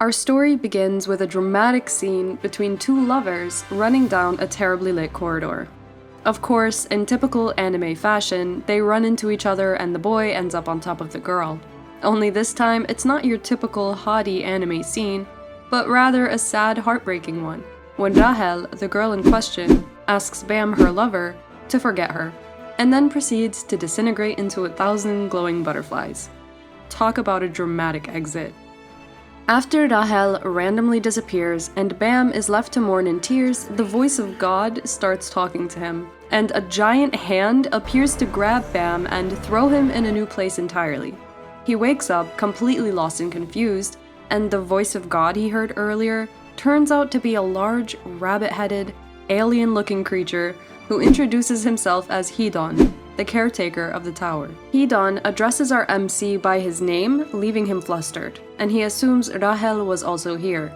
Our story begins with a dramatic scene between two lovers running down a terribly lit corridor. Of course, in typical anime fashion, they run into each other and the boy ends up on top of the girl. Only this time, it's not your typical haughty anime scene, but rather a sad, heartbreaking one, when Rahel, the girl in question, asks Bam, her lover, to forget her, and then proceeds to disintegrate into 1,000 glowing butterflies. Talk about a dramatic exit. After Rahel randomly disappears and Bam is left to mourn in tears, the voice of God starts talking to him, and a giant hand appears to grab Bam and throw him in a new place entirely. He wakes up completely lost and confused, and the voice of God he heard earlier turns out to be a large, rabbit-headed, alien-looking creature who introduces himself as Hidon, the caretaker of the tower. Hidon addresses our MC by his name, leaving him flustered, and he assumes Rahel was also here.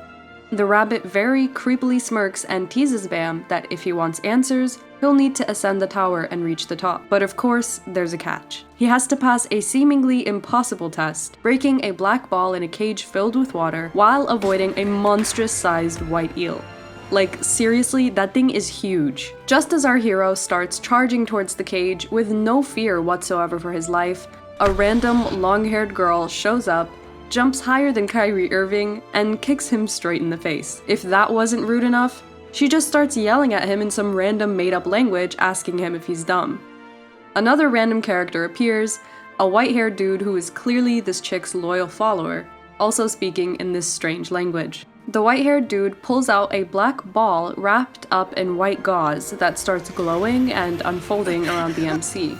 The rabbit very creepily smirks and teases Bam that if he wants answers, he'll need to ascend the tower and reach the top. But of course, there's a catch. He has to pass a seemingly impossible test, breaking a black ball in a cage filled with water while avoiding a monstrous-sized white eel. Like, seriously, that thing is huge. Just as our hero starts charging towards the cage with no fear whatsoever for his life, a random long-haired girl shows up, jumps higher than Kyrie Irving, and kicks him straight in the face. If that wasn't rude enough, she just starts yelling at him in some random made-up language, asking him if he's dumb. Another random character appears, a white-haired dude who is clearly this chick's loyal follower, also speaking in this strange language. The white-haired dude pulls out a black ball wrapped up in white gauze that starts glowing and unfolding around the MC.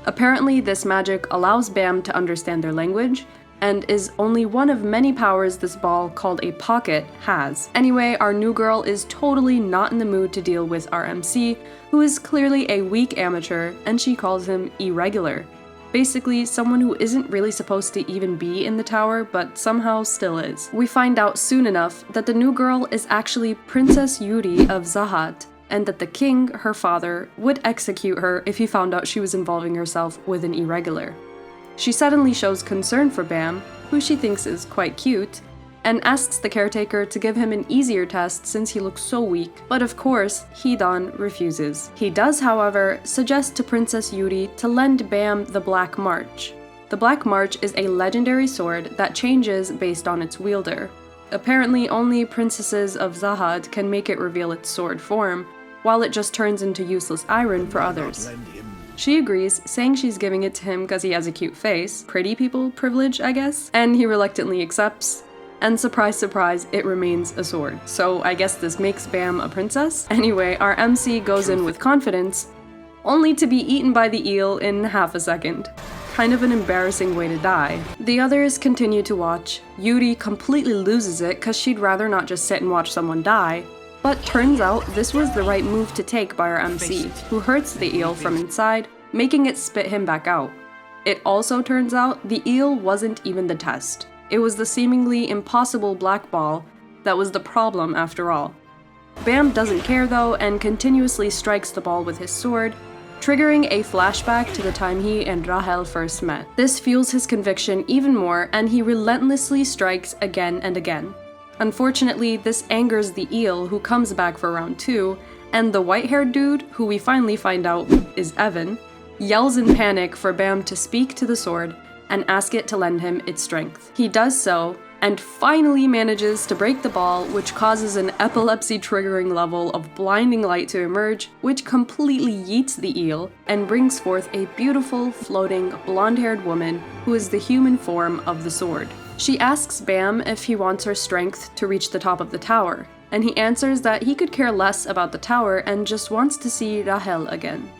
Apparently, this magic allows Bam to understand their language, and is only one of many powers this ball, called a pocket, has. Anyway, our new girl is totally not in the mood to deal with our MC, who is clearly a weak amateur, and she calls him irregular. Basically, someone who isn't really supposed to even be in the tower, but somehow still is. We find out soon enough that the new girl is actually Princess Yuri of Zahat, and that the king, her father, would execute her if he found out she was involving herself with an irregular. She suddenly shows concern for Bam, who she thinks is quite cute, and asks the caretaker to give him an easier test since he looks so weak, but of course, Hidon refuses. He does, however, suggest to Princess Yuri to lend Bam the Black March. The Black March is a legendary sword that changes based on its wielder. Apparently, only princesses of Zahad can make it reveal its sword form, while it just turns into useless iron for others. She agrees, saying she's giving it to him because he has a cute face, pretty people privilege, I guess, and he reluctantly accepts. And surprise, surprise, it remains a sword. So I guess this makes Bam a princess? Anyway, our MC goes in with confidence, only to be eaten by the eel in half a second. Kind of an embarrassing way to die. The others continue to watch. Yuri completely loses it because she'd rather not just sit and watch someone die. But turns out this was the right move to take by our MC, who hurts the eel from inside, making it spit him back out. It also turns out the eel wasn't even the test. It was the seemingly impossible black ball that was the problem after all. Bam doesn't care though, and continuously strikes the ball with his sword, triggering a flashback to the time he and Rahel first met. This fuels his conviction even more, and he relentlessly strikes again and again. Unfortunately, this angers the eel, who comes back for round 2, and the white-haired dude, who we finally find out is Evan, yells in panic for Bam to speak to the sword and ask it to lend him its strength. He does so, and finally manages to break the ball, which causes an epilepsy-triggering level of blinding light to emerge, which completely yeets the eel, and brings forth a beautiful, floating, blonde-haired woman who is the human form of the sword. She asks Bam if he wants her strength to reach the top of the tower, and he answers that he could care less about the tower and just wants to see Rahel again.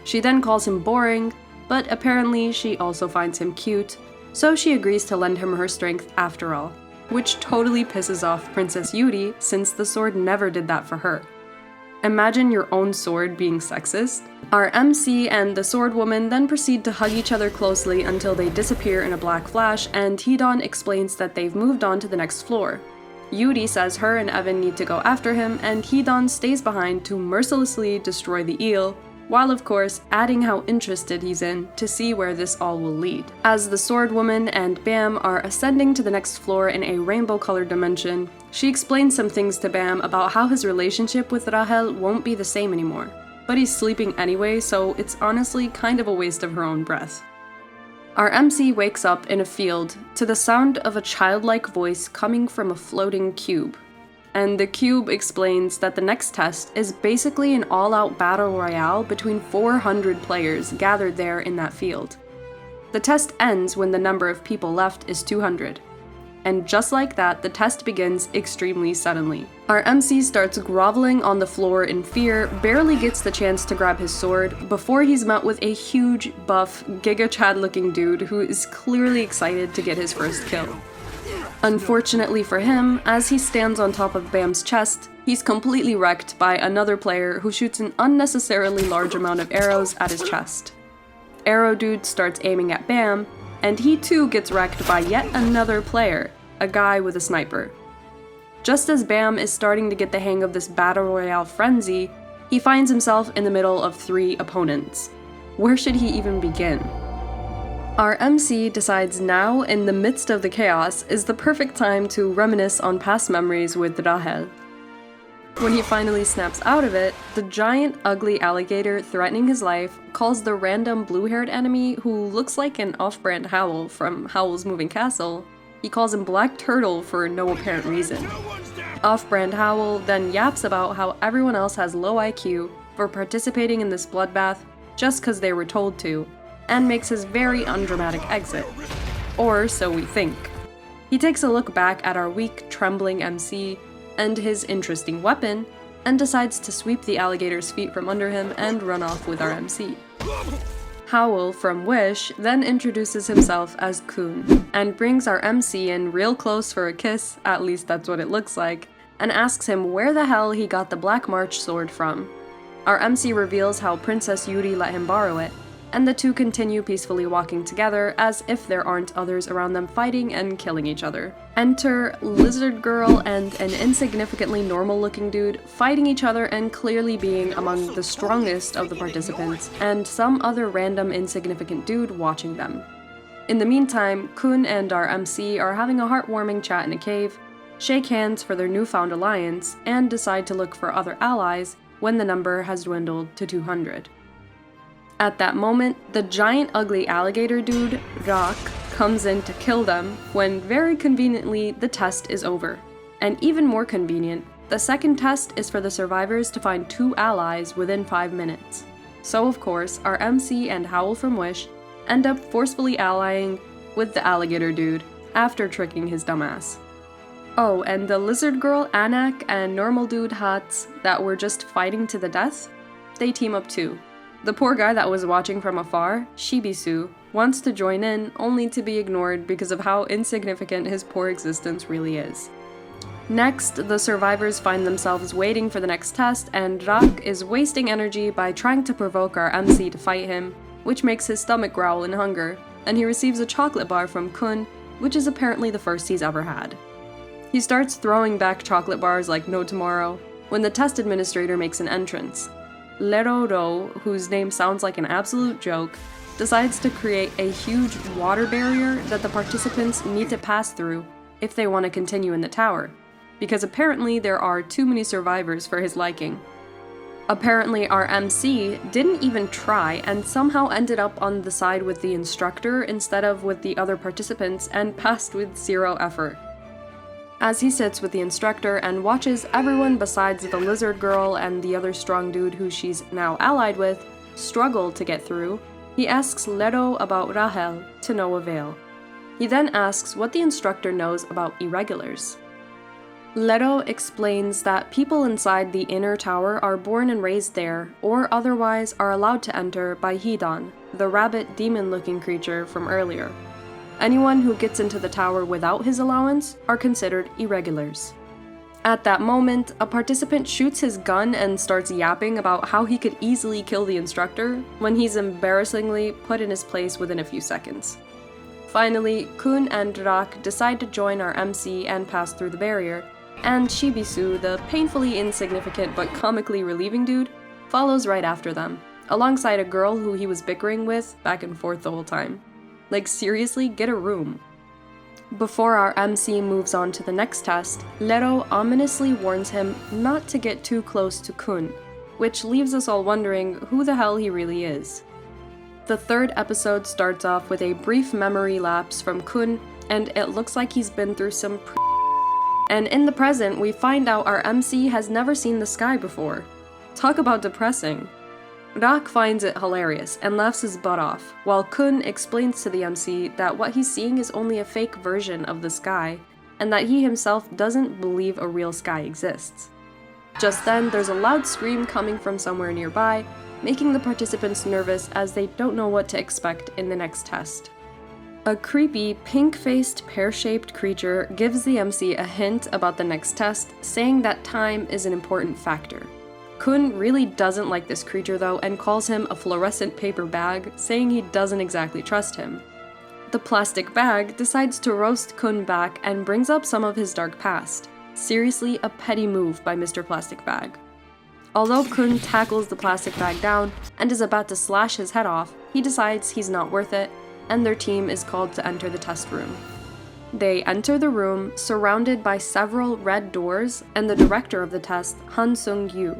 She then calls him boring, but apparently she also finds him cute, so she agrees to lend him her strength after all, which totally pisses off Princess Yuri since the sword never did that for her. Imagine your own sword being sexist. Our MC and the sword woman then proceed to hug each other closely until they disappear in a black flash, and Hidon explains that they've moved on to the next floor. Yuri says her and Evan need to go after him, and Hidon stays behind to mercilessly destroy the eel, while of course adding how interested he's in to see where this all will lead. As the sword woman and Bam are ascending to the next floor in a rainbow-colored dimension, she explains some things to Bam about how his relationship with Rahel won't be the same anymore. But he's sleeping anyway, so it's honestly kind of a waste of her own breath. Our MC wakes up in a field to the sound of a childlike voice coming from a floating cube. And the cube explains that the next test is basically an all-out battle royale between 400 players gathered there in that field. The test ends when the number of people left is 200. And just like that, the test begins extremely suddenly. Our MC starts groveling on the floor in fear, barely gets the chance to grab his sword, before he's met with a huge, buff, Giga Chad-looking dude who is clearly excited to get his first kill. Unfortunately for him, as he stands on top of Bam's chest, he's completely wrecked by another player who shoots an unnecessarily large amount of arrows at his chest. Arrow Dude starts aiming at Bam, and he too gets wrecked by yet another player, a guy with a sniper. Just as Bam is starting to get the hang of this battle royale frenzy, he finds himself in the middle of 3 opponents. Where should he even begin? Our MC decides now, in the midst of the chaos, is the perfect time to reminisce on past memories with Rahel. When he finally snaps out of it, the giant, ugly alligator threatening his life calls the random blue-haired enemy, who looks like an off-brand Howl from Howl's Moving Castle, he calls him Black Turtle for no apparent reason. Off-brand Howl then yaps about how everyone else has low IQ for participating in this bloodbath just because they were told to, and makes his very undramatic exit. Or so we think. He takes a look back at our weak, trembling MC and his interesting weapon, and decides to sweep the alligator's feet from under him and run off with our MC. Howl from Wish then introduces himself as Kun, and brings our MC in real close for a kiss, at least that's what it looks like, and asks him where the hell he got the Black March sword from. Our MC reveals how Princess Yuri let him borrow it, and the two continue peacefully walking together as if there aren't others around them fighting and killing each other. Enter Lizard Girl and an insignificantly normal-looking dude fighting each other and clearly being among the strongest of the participants, and some other random insignificant dude watching them. In the meantime, Kun and our MC are having a heartwarming chat in a cave, shake hands for their newfound alliance, and decide to look for other allies when the number has dwindled to 200. At that moment, the giant ugly alligator dude, Rock, comes in to kill them when, very conveniently, the test is over. And even more convenient, the second test is for the survivors to find 2 allies within 5 minutes. So of course, our MC and Howl from Wish end up forcefully allying with the alligator dude after tricking his dumbass. Oh, and the lizard girl Anak and normal dude Hats that were just fighting to the death, they team up too. The poor guy that was watching from afar, Shibisu, wants to join in only to be ignored because of how insignificant his poor existence really is. Next, the survivors find themselves waiting for the next test, and Rak is wasting energy by trying to provoke our MC to fight him, which makes his stomach growl in hunger, and he receives a chocolate bar from Kun, which is apparently the first he's ever had. He starts throwing back chocolate bars like no tomorrow, when the test administrator makes an entrance. Leroro, whose name sounds like an absolute joke, decides to create a huge water barrier that the participants need to pass through if they want to continue in the tower, because apparently there are too many survivors for his liking. Apparently our MC didn't even try and somehow ended up on the side with the instructor instead of with the other participants and passed with 0 effort. As he sits with the instructor and watches everyone besides the lizard girl and the other strong dude who she's now allied with struggle to get through, he asks Leto about Rahel to no avail. He then asks what the instructor knows about irregulars. Leto explains that people inside the inner tower are born and raised there, or otherwise are allowed to enter by Hidan, the rabbit demon-looking creature from earlier. Anyone who gets into the tower without his allowance are considered irregulars. At that moment, a participant shoots his gun and starts yapping about how he could easily kill the instructor when he's embarrassingly put in his place within a few seconds. Finally, Kun and Rak decide to join our MC and pass through the barrier, and Shibisu, the painfully insignificant but comically relieving dude, follows right after them, alongside a girl who he was bickering with back and forth the whole time. Like, seriously, get a room. Before our MC moves on to the next test, Lero ominously warns him not to get too close to Kun, which leaves us all wondering who the hell he really is. The third episode starts off with a brief memory lapse from Kun, and it looks like he's been through some and in the present, we find out our MC has never seen the sky before. Talk about depressing. Rak finds it hilarious and laughs his butt off, while Kun explains to the MC that what he's seeing is only a fake version of the sky, and that he himself doesn't believe a real sky exists. Just then, there's a loud scream coming from somewhere nearby, making the participants nervous as they don't know what to expect in the next test. A creepy, pink-faced, pear-shaped creature gives the MC a hint about the next test, saying that time is an important factor. Kun really doesn't like this creature though and calls him a fluorescent paper bag, saying he doesn't exactly trust him. The plastic bag decides to roast Kun back and brings up some of his dark past. Seriously, a petty move by Mr. Plastic Bag. Although Kun tackles the plastic bag down and is about to slash his head off, he decides he's not worth it, and their team is called to enter the test room. They enter the room, surrounded by several red doors, and the director of the test, Han Sung-yu.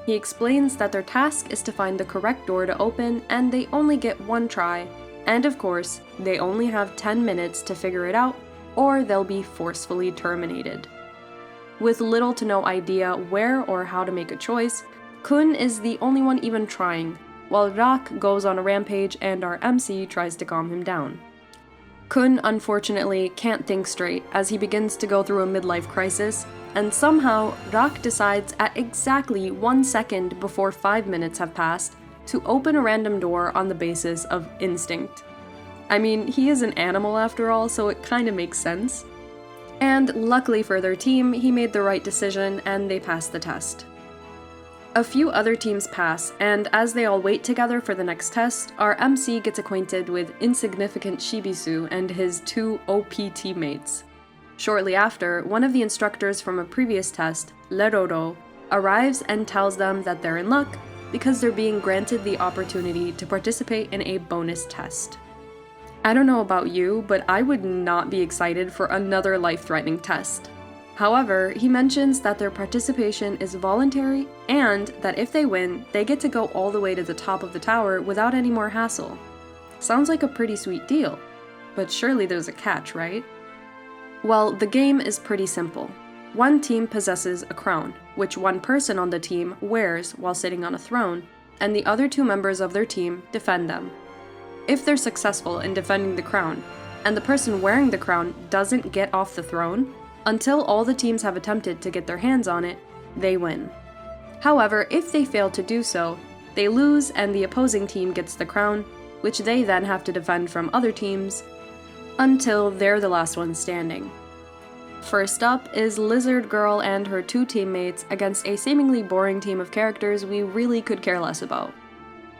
He explains that their task is to find the correct door to open, and they only get one try, and of course, they only have 10 minutes to figure it out, or they'll be forcefully terminated. With little to no idea where or how to make a choice, Kun is the only one even trying, while Rak goes on a rampage and our MC tries to calm him down. Kun unfortunately can't think straight as he begins to go through a midlife crisis, and somehow Rak decides at exactly 1 second before 5 minutes have passed to open a random door on the basis of instinct. I mean, he is an animal after all, so it kinda makes sense. And luckily for their team, he made the right decision and they passed the test. A few other teams pass, and as they all wait together for the next test, our MC gets acquainted with insignificant Shibisu and his 2 OP teammates. Shortly after, one of the instructors from a previous test, Leroro, arrives and tells them that they're in luck because they're being granted the opportunity to participate in a bonus test. I don't know about you, but I would not be excited for another life-threatening test. However, he mentions that their participation is voluntary and that if they win, they get to go all the way to the top of the tower without any more hassle. Sounds like a pretty sweet deal, but surely there's a catch, right? Well, the game is pretty simple. One team possesses a crown, which one person on the team wears while sitting on a throne, and the other 2 members of their team defend them. If they're successful in defending the crown, and the person wearing the crown doesn't get off the throne, until all the teams have attempted to get their hands on it, they win. However, if they fail to do so, they lose and the opposing team gets the crown, which they then have to defend from other teams until they're the last one standing. First up is Lizard Girl and her 2 teammates against a seemingly boring team of characters we really could care less about.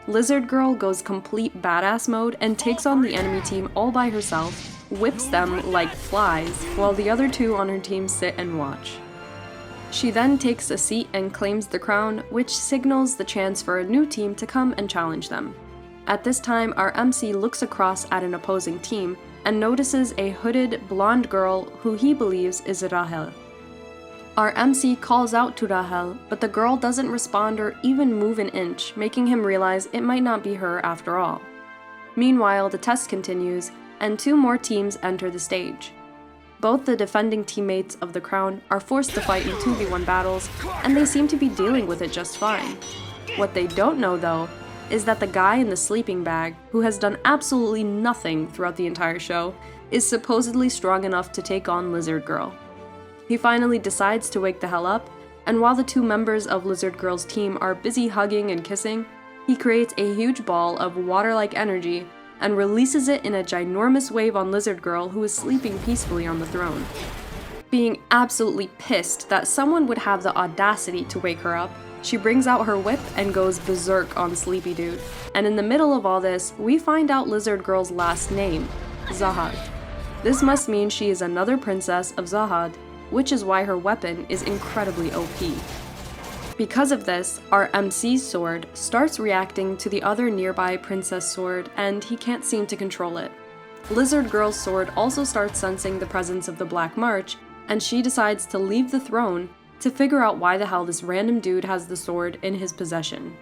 Lizard Girl goes complete badass mode and takes on the enemy team all by herself, whips them like flies, while the other 2 on her team sit and watch. She then takes a seat and claims the crown, which signals the chance for a new team to come and challenge them. At this time, our MC looks across at an opposing team and notices a hooded, blonde girl who he believes is Rahel. Our MC calls out to Rahel, but the girl doesn't respond or even move an inch, making him realize it might not be her after all. Meanwhile, the test continues, and 2 more teams enter the stage. Both the defending teammates of the crown are forced to fight in 2v1 battles, and they seem to be dealing with it just fine. What they don't know, though, is that the guy in the sleeping bag, who has done absolutely nothing throughout the entire show, is supposedly strong enough to take on Lizard Girl. He finally decides to wake the hell up, and while the 2 members of Lizard Girl's team are busy hugging and kissing, he creates a huge ball of water-like energy and releases it in a ginormous wave on Lizard Girl, who is sleeping peacefully on the throne. Being absolutely pissed that someone would have the audacity to wake her up, she brings out her whip and goes berserk on Sleepy Dude. And in the middle of all this, we find out Lizard Girl's last name, Zahad. This must mean she is another princess of Zahad, which is why her weapon is incredibly OP. Because of this, our MC's sword starts reacting to the other nearby princess sword, and he can't seem to control it. Lizard Girl's sword also starts sensing the presence of the Black March, and she decides to leave the throne to figure out why the hell this random dude has the sword in his possession.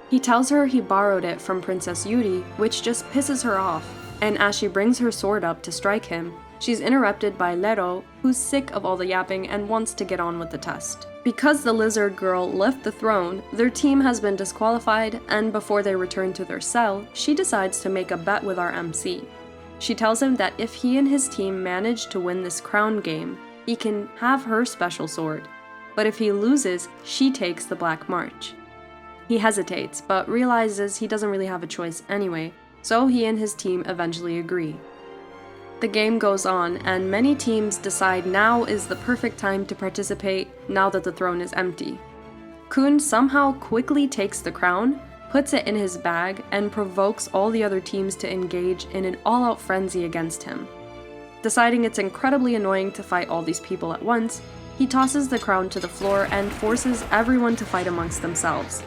He tells her he borrowed it from Princess Yuri, which just pisses her off, and as she brings her sword up to strike him, she's interrupted by Lero, who's sick of all the yapping and wants to get on with the test. Because the Lizard Girl left the throne, their team has been disqualified, and before they return to their cell, she decides to make a bet with our MC. She tells him that if he and his team manage to win this crown game, he can have her special sword, but if he loses, she takes the Black March. He hesitates, but realizes he doesn't really have a choice anyway, so he and his team eventually agree. The game goes on, and many teams decide now is the perfect time to participate now that the throne is empty. Kun somehow quickly takes the crown, puts it in his bag, and provokes all the other teams to engage in an all-out frenzy against him. Deciding it's incredibly annoying to fight all these people at once, he tosses the crown to the floor and forces everyone to fight amongst themselves.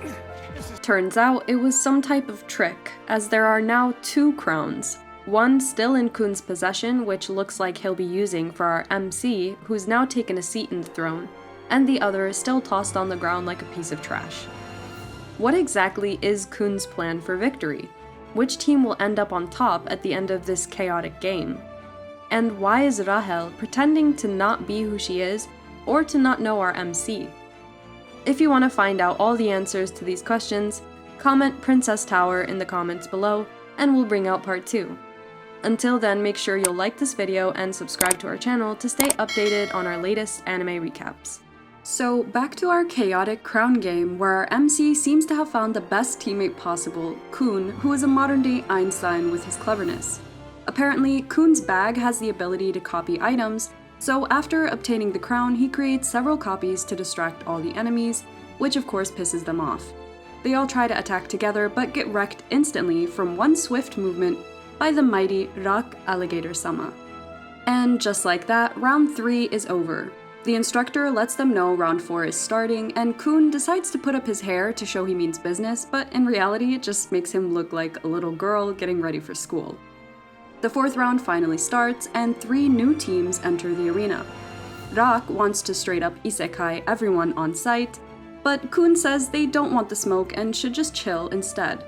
Turns out it was some type of trick, as there are now 2 crowns. One still in Kun's possession, which looks like he'll be using for our MC, who's now taken a seat in the throne, and the other is still tossed on the ground like a piece of trash. What exactly is Kun's plan for victory? Which team will end up on top at the end of this chaotic game? And why is Rahel pretending to not be who she is, or to not know our MC? If you want to find out all the answers to these questions, comment Princess Tower in the comments below, and we'll bring out part 2. Until then, make sure you'll like this video and subscribe to our channel to stay updated on our latest anime recaps. So back to our chaotic crown game, where our MC seems to have found the best teammate possible, Kun, who is a modern-day Einstein with his cleverness. Apparently, Kun's bag has the ability to copy items, so after obtaining the crown, he creates several copies to distract all the enemies, which of course pisses them off. They all try to attack together, but get wrecked instantly from one swift movement by the mighty Rock Alligator Sama. And just like that, round 3 is over. The instructor lets them know round 4 is starting, and Kun decides to put up his hair to show he means business, but in reality it just makes him look like a little girl getting ready for school. The 4th round finally starts, and 3 new teams enter the arena. Rock wants to straight up isekai everyone on site, but Kun says they don't want the smoke and should just chill instead.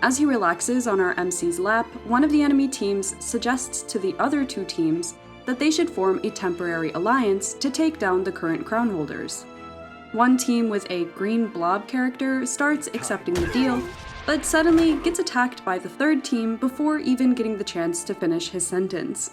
As he relaxes on our MC's lap, one of the enemy teams suggests to the other 2 teams that they should form a temporary alliance to take down the current crown holders. One team with a green blob character starts accepting the deal, but suddenly gets attacked by the 3rd team before even getting the chance to finish his sentence.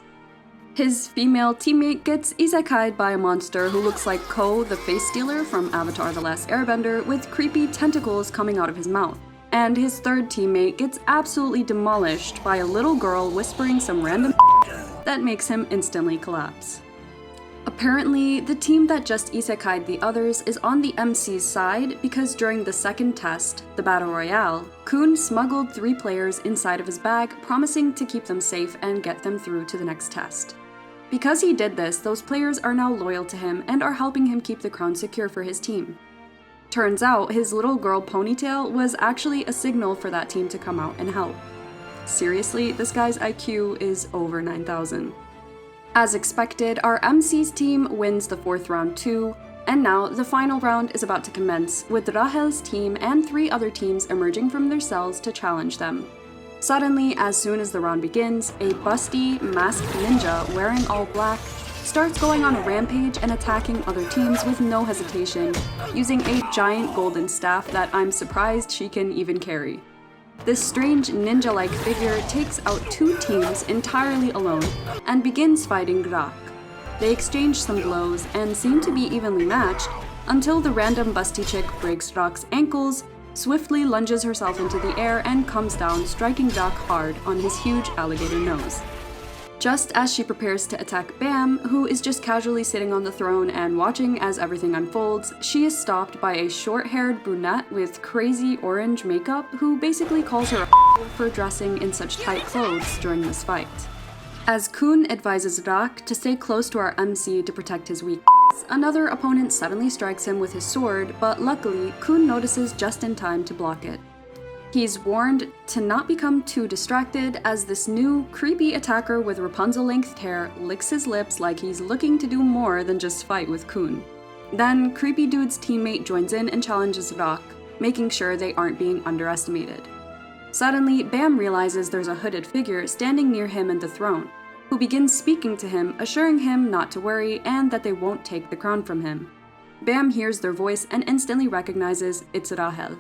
His female teammate gets isekai'd by a monster who looks like Ko, the face stealer from Avatar: The Last Airbender, with creepy tentacles coming out of his mouth. And his 3rd teammate gets absolutely demolished by a little girl whispering some random that makes him instantly collapse. Apparently, the team that just isekai'd the others is on the MC's side because during the 2nd test, the Battle Royale, Kun smuggled 3 players inside of his bag, promising to keep them safe and get them through to the next test. Because he did this, those players are now loyal to him and are helping him keep the crown secure for his team. Turns out, his little girl ponytail was actually a signal for that team to come out and help. Seriously, this guy's IQ is over 9,000. As expected, our MC's team wins the 4th round too, and now the final round is about to commence, with Rahel's team and 3 other teams emerging from their cells to challenge them. Suddenly, as soon as the round begins, a busty, masked ninja wearing all black starts going on a rampage and attacking other teams with no hesitation, using a giant golden staff that I'm surprised she can even carry. This strange ninja-like figure takes out 2 teams entirely alone and begins fighting Grak. They exchange some blows and seem to be evenly matched until the random busty chick breaks Grak's ankles, swiftly lunges herself into the air and comes down, striking Grak hard on his huge alligator nose. Just as she prepares to attack Baam, who is just casually sitting on the throne and watching as everything unfolds, she is stopped by a short-haired brunette with crazy orange makeup who basically calls her a for dressing in such tight clothes during this fight. As Kun advises Rak to stay close to our MC to protect his weak another opponent suddenly strikes him with his sword, but luckily, Kun notices just in time to block it. He's warned to not become too distracted as this new, creepy attacker with Rapunzel-length hair licks his lips like he's looking to do more than just fight with Kun. Then, Creepy Dude's teammate joins in and challenges Rock, making sure they aren't being underestimated. Suddenly, Bam realizes there's a hooded figure standing near him and the throne, who begins speaking to him, assuring him not to worry and that they won't take the crown from him. Bam hears their voice and instantly recognizes it's Rahel.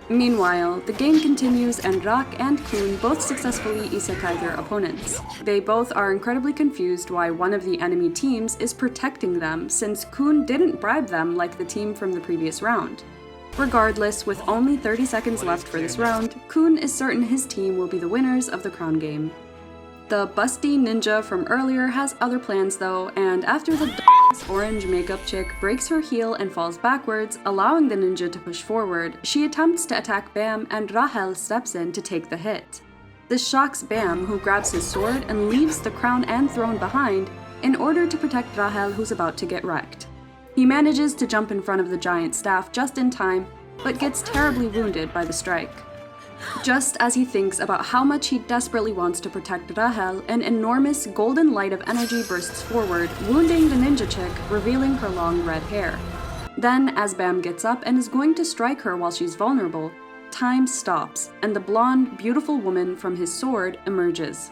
Meanwhile, the game continues and Rock and Kun both successfully isekai their opponents. They both are incredibly confused why one of the enemy teams is protecting them since Kun didn't bribe them like the team from the previous round. Regardless, with only 30 seconds left for this round, Kun is certain his team will be the winners of the crown game. The busty ninja from earlier has other plans though, and after the orange makeup chick breaks her heel and falls backwards, allowing the ninja to push forward, she attempts to attack Bam and Rahel steps in to take the hit. This shocks Bam, who grabs his sword and leaves the crown and throne behind in order to protect Rahel, who's about to get wrecked. He manages to jump in front of the giant staff just in time, but gets terribly wounded by the strike. Just as he thinks about how much he desperately wants to protect Rahel, an enormous golden light of energy bursts forward, wounding the ninja chick, revealing her long red hair. Then, as Bam gets up and is going to strike her while she's vulnerable, time stops, and the blonde, beautiful woman from his sword emerges.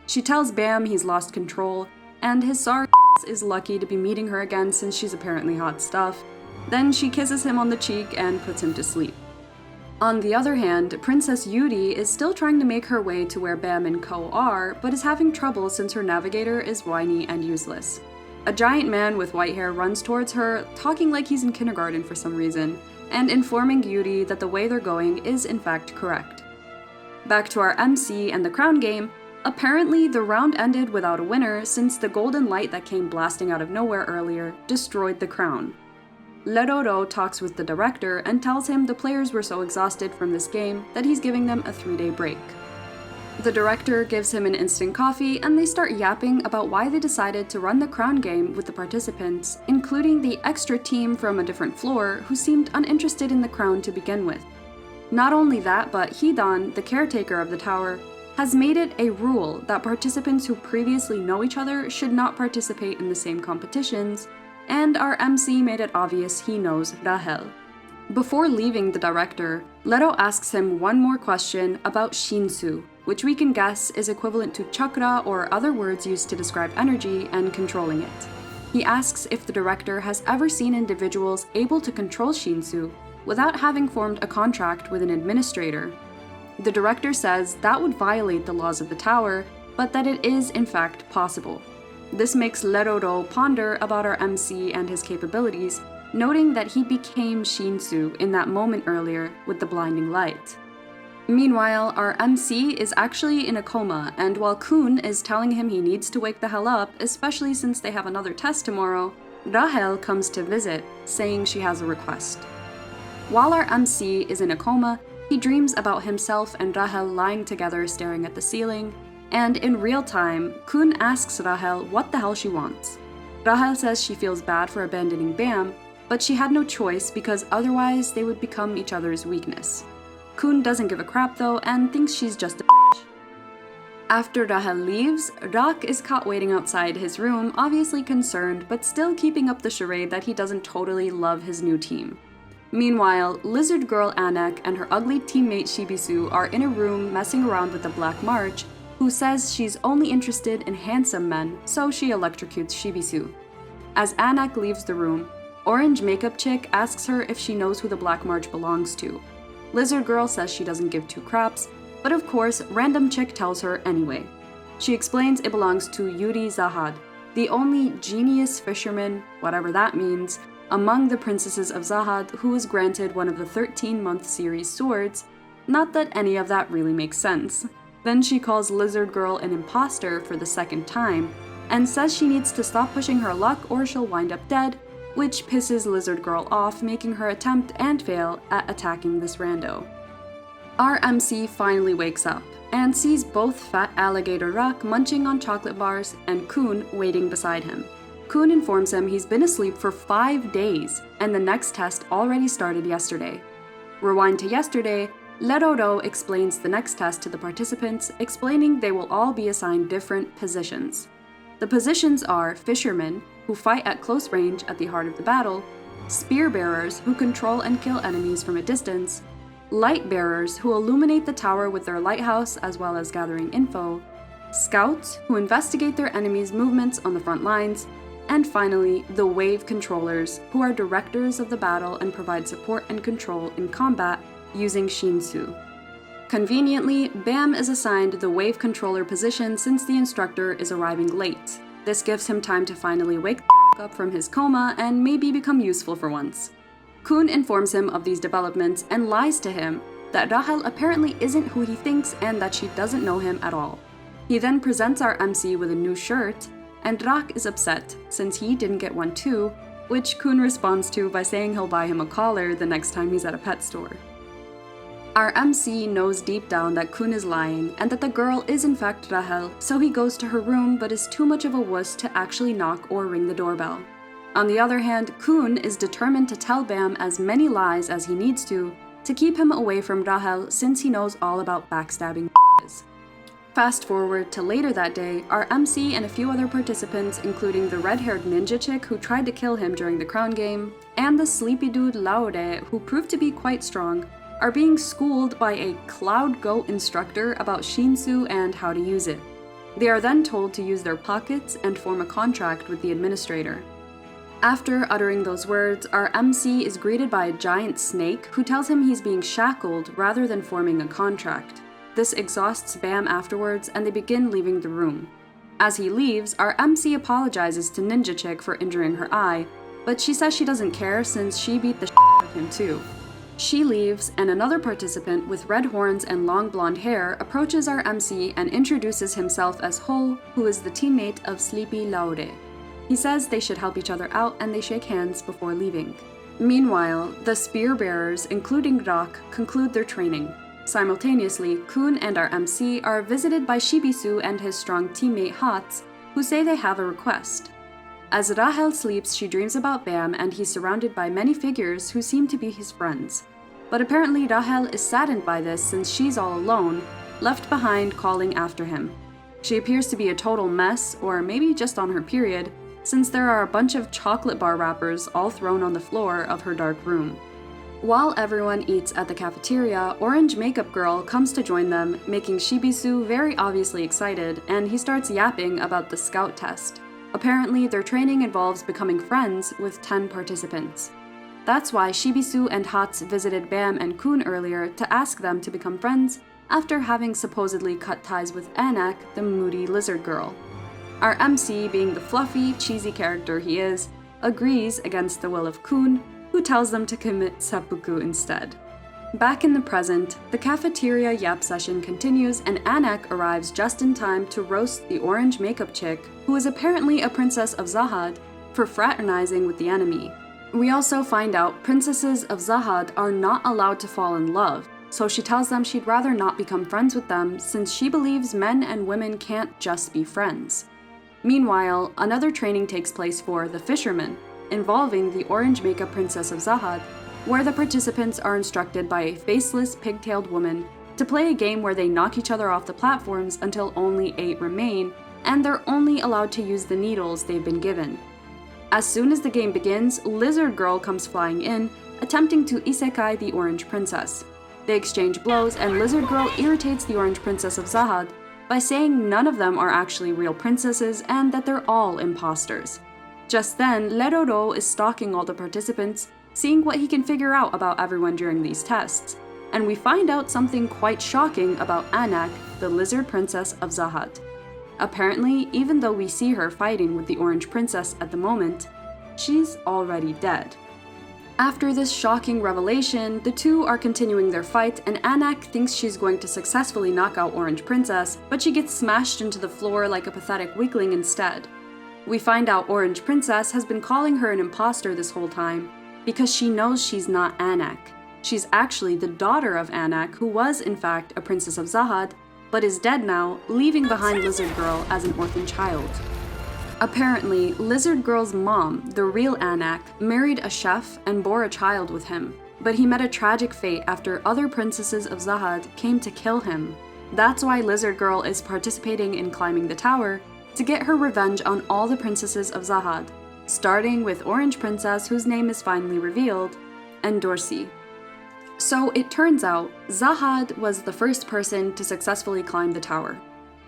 She tells Bam he's lost control, and his sorry is lucky to be meeting her again since she's apparently hot stuff. Then she kisses him on the cheek and puts him to sleep. On the other hand, Princess Yuri is still trying to make her way to where Bam and Co are, but is having trouble since her navigator is whiny and useless. A giant man with white hair runs towards her, talking like he's in kindergarten for some reason, and informing Yuri that the way they're going is in fact correct. Back to our MC and the crown game, apparently the round ended without a winner since the golden light that came blasting out of nowhere earlier destroyed the crown. Leroro talks with the director and tells him the players were so exhausted from this game that he's giving them a 3-day break. The director gives him an instant coffee and they start yapping about why they decided to run the crown game with the participants, including the extra team from a different floor who seemed uninterested in the crown to begin with. Not only that, but Hidan, the caretaker of the tower, has made it a rule that participants who previously know each other should not participate in the same competitions, and our MC made it obvious he knows Rahel. Before leaving the director, Leto asks him one more question about shinso, which we can guess is equivalent to chakra or other words used to describe energy and controlling it. He asks if the director has ever seen individuals able to control shinso without having formed a contract with an administrator. The director says that would violate the laws of the tower, but that it is in fact possible. This makes Leroro ponder about our MC and his capabilities, noting that he became Shinsu in that moment earlier with the blinding light. Meanwhile, our MC is actually in a coma, and while Kun is telling him he needs to wake the hell up, especially since they have another test tomorrow, Rahel comes to visit, saying she has a request. While our MC is in a coma, he dreams about himself and Rahel lying together staring at the ceiling, and in real time, Kun asks Rahel what the hell she wants. Rahel says she feels bad for abandoning Bam, but she had no choice because otherwise they would become each other's weakness. Kun doesn't give a crap though and thinks she's just a bitch. After Rahel leaves, Rock is caught waiting outside his room, obviously concerned but still keeping up the charade that he doesn't totally love his new team. Meanwhile, lizard girl Anak and her ugly teammate Shibisu are in a room messing around with the Black March, who says she's only interested in handsome men, so she electrocutes Shibisu. As Anak leaves the room, Orange Makeup Chick asks her if she knows who the Black March belongs to. Lizard Girl says she doesn't give two craps, but of course, Random Chick tells her anyway. She explains it belongs to Yuri Zahad, the only genius fisherman, whatever that means, among the princesses of Zahad who was granted one of the 13-month series swords. Not that any of that really makes sense. Then she calls Lizard Girl an imposter for the second time, and says she needs to stop pushing her luck or she'll wind up dead, which pisses Lizard Girl off, making her attempt and fail at attacking this rando. Our MC finally wakes up, and sees both Fat Alligator Rock munching on chocolate bars and Kun waiting beside him. Kun informs him he's been asleep for 5 days, and the next test already started yesterday. Rewind to yesterday, Leroro explains the next test to the participants, explaining they will all be assigned different positions. The positions are fishermen, who fight at close range at the heart of the battle, spear bearers, who control and kill enemies from a distance, light bearers, who illuminate the tower with their lighthouse as well as gathering info, scouts, who investigate their enemies' movements on the front lines, and finally, the wave controllers, who are directors of the battle and provide support and control in combat using shinso. Conveniently, Bam is assigned the wave controller position since the instructor is arriving late. This gives him time to finally wake up from his coma and maybe become useful for once. Kun informs him of these developments and lies to him that Rahel apparently isn't who he thinks and that she doesn't know him at all. He then presents our MC with a new shirt, and Rak is upset since he didn't get one too, which Kun responds to by saying he'll buy him a collar the next time he's at a pet store. Our MC knows deep down that Kun is lying and that the girl is in fact Rahel, so he goes to her room but is too much of a wuss to actually knock or ring the doorbell. On the other hand, Kun is determined to tell Bam as many lies as he needs to keep him away from Rahel since he knows all about backstabbing. Fast forward to later that day, our MC and a few other participants, including the red-haired ninja chick who tried to kill him during the crown game, and the sleepy dude Laure, who proved to be quite strong, are being schooled by a cloud goat instructor about shinso and how to use it. They are then told to use their pockets and form a contract with the administrator. After uttering those words, our MC is greeted by a giant snake who tells him he's being shackled rather than forming a contract. This exhausts Bam afterwards, and they begin leaving the room. As he leaves, our MC apologizes to Ninja Chick for injuring her eye, but she says she doesn't care since she beat the out of him too. She leaves, and another participant with red horns and long blonde hair approaches our MC and introduces himself as Ho, who is the teammate of Sleepy Laure. He says they should help each other out and they shake hands before leaving. Meanwhile, the spear bearers, including Rak, conclude their training. Simultaneously, Kun and our MC are visited by Shibisu and his strong teammate Hats, who say they have a request. As Rahel sleeps, she dreams about Bam and he's surrounded by many figures who seem to be his friends. But apparently Rahel is saddened by this since she's all alone, left behind calling after him. She appears to be a total mess, or maybe just on her period, since there are a bunch of chocolate bar wrappers all thrown on the floor of her dark room. While everyone eats at the cafeteria, Orange Makeup Girl comes to join them, making Shibisu very obviously excited, and he starts yapping about the scout test. Apparently, their training involves becoming friends with 10 participants. That's why Shibisu and Hats visited Bam and Kun earlier to ask them to become friends after having supposedly cut ties with Anak, the moody lizard girl. Our MC, being the fluffy, cheesy character he is, agrees against the will of Kun, who tells them to commit seppuku instead. Back in the present, the cafeteria yap session continues and Anak arrives just in time to roast the orange makeup chick, who is apparently a princess of Zahad, for fraternizing with the enemy. We also find out princesses of Zahad are not allowed to fall in love, so she tells them she'd rather not become friends with them since she believes men and women can't just be friends. Meanwhile, another training takes place for the fishermen, involving the orange makeup princess of Zahad, where the participants are instructed by a faceless, pigtailed woman to play a game where they knock each other off the platforms until only 8 remain, and they're only allowed to use the needles they've been given. As soon as the game begins, Lizard Girl comes flying in, attempting to isekai the orange princess. They exchange blows, and Lizard Girl irritates the orange princess of Zahad by saying none of them are actually real princesses and that they're all imposters. Just then, Leroro is stalking all the participants, seeing what he can figure out about everyone during these tests, and we find out something quite shocking about Anak, the lizard princess of Zahad. Apparently, even though we see her fighting with the orange princess at the moment, she's already dead. After this shocking revelation, the two are continuing their fight, and Anak thinks she's going to successfully knock out Orange Princess, but she gets smashed into the floor like a pathetic weakling instead. We find out Orange Princess has been calling her an imposter this whole time, because she knows she's not Anak. She's actually the daughter of Anak, who was in fact a princess of Zahad, but is dead now, leaving behind Lizard Girl as an orphan child. Apparently, Lizard Girl's mom, the real Anak, married a chef and bore a child with him, but he met a tragic fate after other princesses of Zahad came to kill him. That's why Lizard Girl is participating in climbing the tower to get her revenge on all the princesses of Zahad, starting with Orange Princess, whose name is finally revealed, and Dorsi. So it turns out, Zahad was the first person to successfully climb the tower.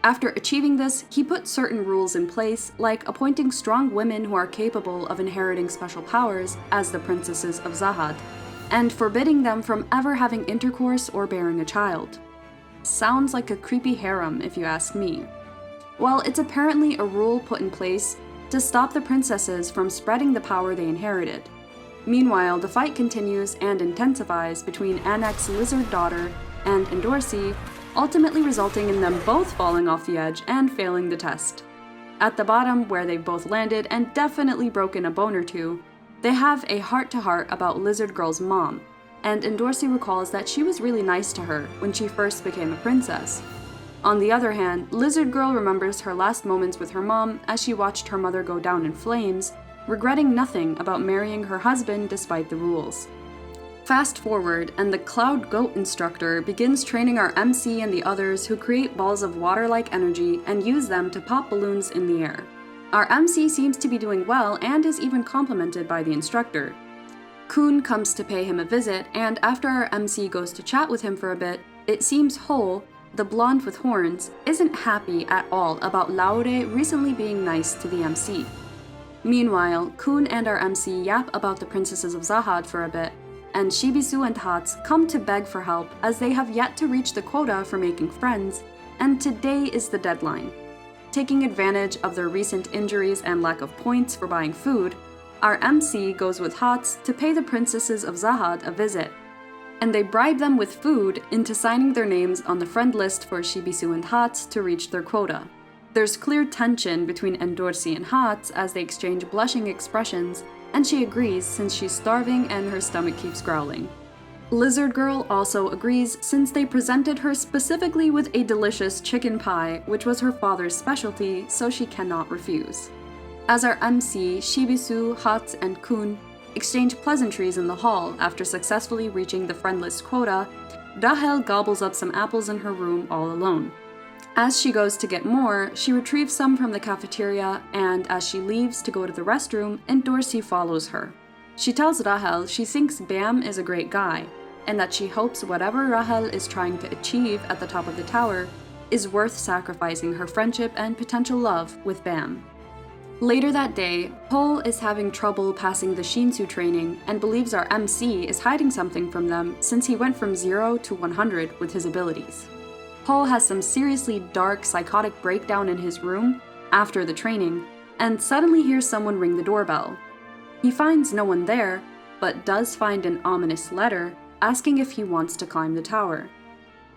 After achieving this, he put certain rules in place, like appointing strong women who are capable of inheriting special powers as the princesses of Zahad, and forbidding them from ever having intercourse or bearing a child. Sounds like a creepy harem, if you ask me. Well, it's apparently a rule put in place to stop the princesses from spreading the power they inherited. Meanwhile, the fight continues and intensifies between Anak's lizard daughter and Endorsi, ultimately resulting in them both falling off the edge and failing the test. At the bottom, where they've both landed and definitely broken a bone or two, they have a heart-to-heart about Lizard Girl's mom, and Endorsi recalls that she was really nice to her when she first became a princess. On the other hand, Lizard Girl remembers her last moments with her mom as she watched her mother go down in flames, regretting nothing about marrying her husband despite the rules. Fast forward, and the Cloud Goat instructor begins training our MC and the others who create balls of water-like energy and use them to pop balloons in the air. Our MC seems to be doing well and is even complimented by the instructor. Kun comes to pay him a visit, and after our MC goes to chat with him for a bit, it seems Ho, the blonde with horns, isn't happy at all about Laure recently being nice to the MC. Meanwhile, Kun and our MC yap about the princesses of Zahad for a bit, and Shibisu and Hats come to beg for help as they have yet to reach the quota for making friends, and today is the deadline. Taking advantage of their recent injuries and lack of points for buying food, our MC goes with Hats to pay the princesses of Zahad a visit, and they bribe them with food into signing their names on the friend list for Shibisu and Hats to reach their quota. There's clear tension between Endorsi and Hats as they exchange blushing expressions, and she agrees since she's starving and her stomach keeps growling. Lizard Girl also agrees since they presented her specifically with a delicious chicken pie, which was her father's specialty, so she cannot refuse. As our MC, Shibisu, Hats, and Kun exchange pleasantries in the hall after successfully reaching the friend list quota, Rahel gobbles up some apples in her room all alone. As she goes to get more, she retrieves some from the cafeteria, and as she leaves to go to the restroom, Endorsi follows her. She tells Rahel she thinks Baam is a great guy, and that she hopes whatever Rahel is trying to achieve at the top of the tower is worth sacrificing her friendship and potential love with Baam. Later that day, Pol is having trouble passing the shinso training and believes our MC is hiding something from them since he went from 0 to 100 with his abilities. Pol has some seriously dark, psychotic breakdown in his room after the training, and suddenly hears someone ring the doorbell. He finds no one there, but does find an ominous letter asking if he wants to climb the tower.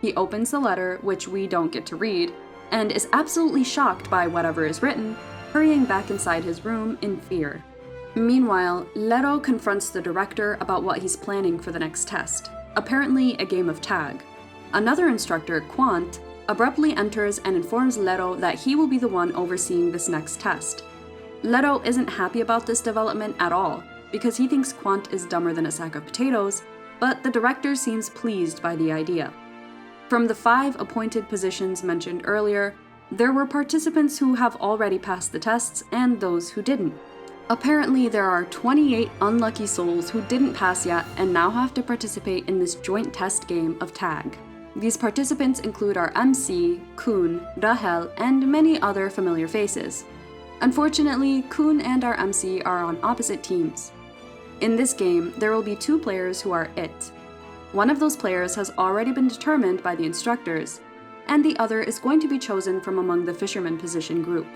He opens the letter, which we don't get to read, and is absolutely shocked by whatever is written, hurrying back inside his room in fear. Meanwhile, Lero confronts the director about what he's planning for the next test, apparently a game of tag. Another instructor, Quant, abruptly enters and informs Lero that he will be the one overseeing this next test. Lero isn't happy about this development at all, because he thinks Quant is dumber than a sack of potatoes, but the director seems pleased by the idea. From the 5 appointed positions mentioned earlier, there were participants who have already passed the tests and those who didn't. Apparently, there are 28 unlucky souls who didn't pass yet and now have to participate in this joint test game of tag. These participants include our MC, Kun, Rahel, and many other familiar faces. Unfortunately, Kun and our MC are on opposite teams. In this game, there will be 2 players who are it. One of those players has already been determined by the instructors, and the other is going to be chosen from among the fisherman position group.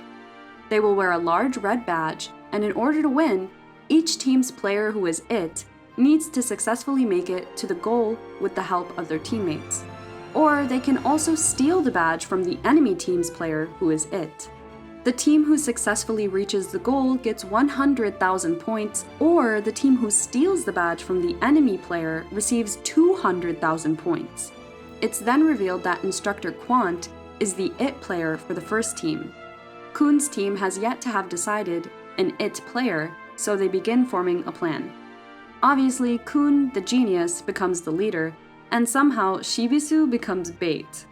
They will wear a large red badge, and in order to win, each team's player who is it needs to successfully make it to the goal with the help of their teammates. Or they can also steal the badge from the enemy team's player who is it. The team who successfully reaches the goal gets 100,000 points, or the team who steals the badge from the enemy player receives 200,000 points. It's then revealed that Instructor Quant is the it player for the first team. Kun's team has yet to have decided an it player, so they begin forming a plan. Obviously, Kun, the genius, becomes the leader, and somehow Shibisu becomes bait.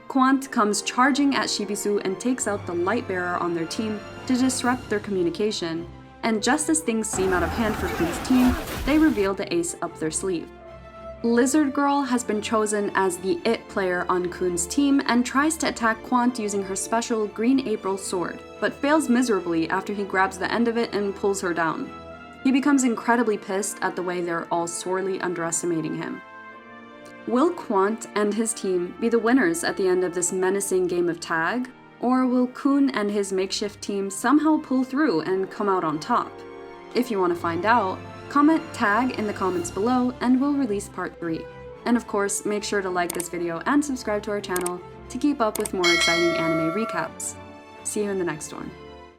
Quant comes charging at Shibisu and takes out the light bearer on their team to disrupt their communication, and just as things seem out of hand for Kun's team, they reveal the ace up their sleeve. Lizard Girl has been chosen as the it player on Kun's team and tries to attack Quant using her special Green April sword, but fails miserably after he grabs the end of it and pulls her down. He becomes incredibly pissed at the way they're all sorely underestimating him. Will Quant and his team be the winners at the end of this menacing game of tag? Or will Kun and his makeshift team somehow pull through and come out on top? If you want to find out, comment tag in the comments below and we'll release part 3. And of course, make sure to like this video and subscribe to our channel to keep up with more exciting anime recaps. See you in the next one.